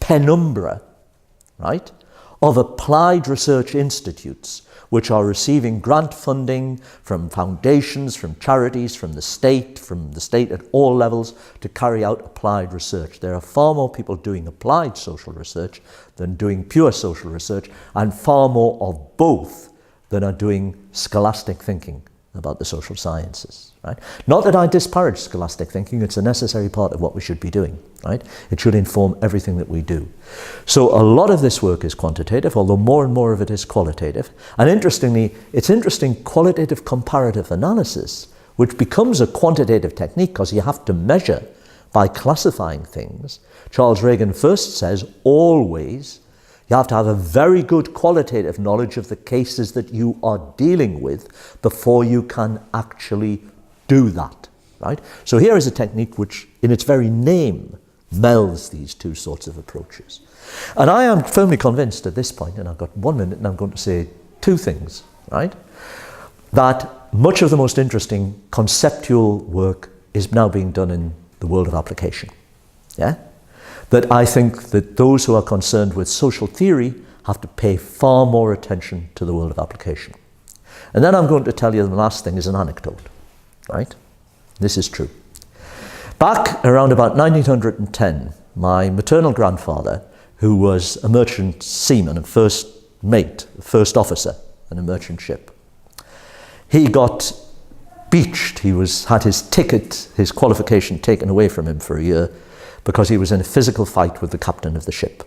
penumbra, right, of applied research institutes which are receiving grant funding from foundations, from charities, from the state at all levels to carry out applied research. There are far more people doing applied social research than doing pure social research, and far more of both than are doing scholastic thinking about the social sciences, right? Not that I disparage scholastic thinking, it's a necessary part of what we should be doing, right? It should inform everything that we do. So a lot of this work is quantitative, although more and more of it is qualitative. And interestingly, it's interesting qualitative comparative analysis, which becomes a quantitative technique because you have to measure by classifying things. Charles Reagan first says, always, you have to have a very good qualitative knowledge of the cases that you are dealing with before you can actually do that, right? So here is a technique which, in its very name, melds these two sorts of approaches. And I am firmly convinced at this point, and I've got 1 minute and I'm going to say two things, right? That much of the most interesting conceptual work is now being done in the world of application, yeah? That I think that those who are concerned with social theory have to pay far more attention to the world of application. And then I'm going to tell you the last thing is an anecdote, right? This is true. Back around about 1910, my maternal grandfather, who was a merchant seaman, a first mate, a first officer in a merchant ship, he got beached. He had his ticket, his qualification taken away from him for a year because he was in a physical fight with the captain of the ship,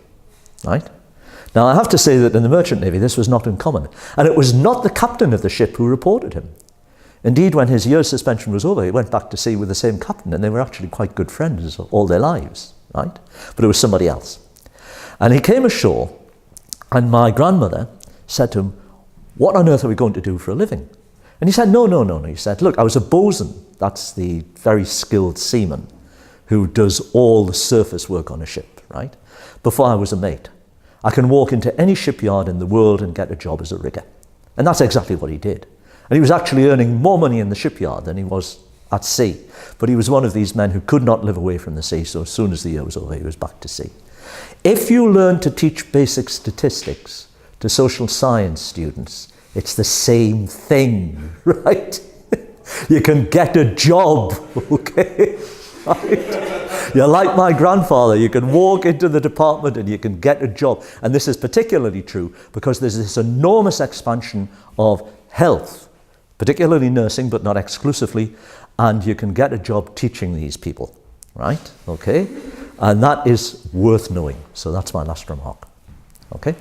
right? Now I have to say that in the merchant navy this was not uncommon, and it was not the captain of the ship who reported him. Indeed, when his year's suspension was over, he went back to sea with the same captain, and they were actually quite good friends all their lives, right? But it was somebody else. And he came ashore, and my grandmother said to him, "What on earth are we going to do for a living?" And he said, no. He said, "Look, I was a bosun," that's the very skilled seaman who does all the surface work on a ship, right? "Before I was a mate. I can walk into any shipyard in the world and get a job as a rigger." And that's exactly what he did. And he was actually earning more money in the shipyard than he was at sea. But he was one of these men who could not live away from the sea, so as soon as the year was over, he was back to sea. If you learn to teach basic statistics to social science students, it's the same thing, right? You can get a job, okay? Right? You're like my grandfather, you can walk into the department and you can get a job. And this is particularly true because there's this enormous expansion of health, particularly nursing, but not exclusively, and you can get a job teaching these people, right? Okay? And that is worth knowing. So that's my last remark. Okay?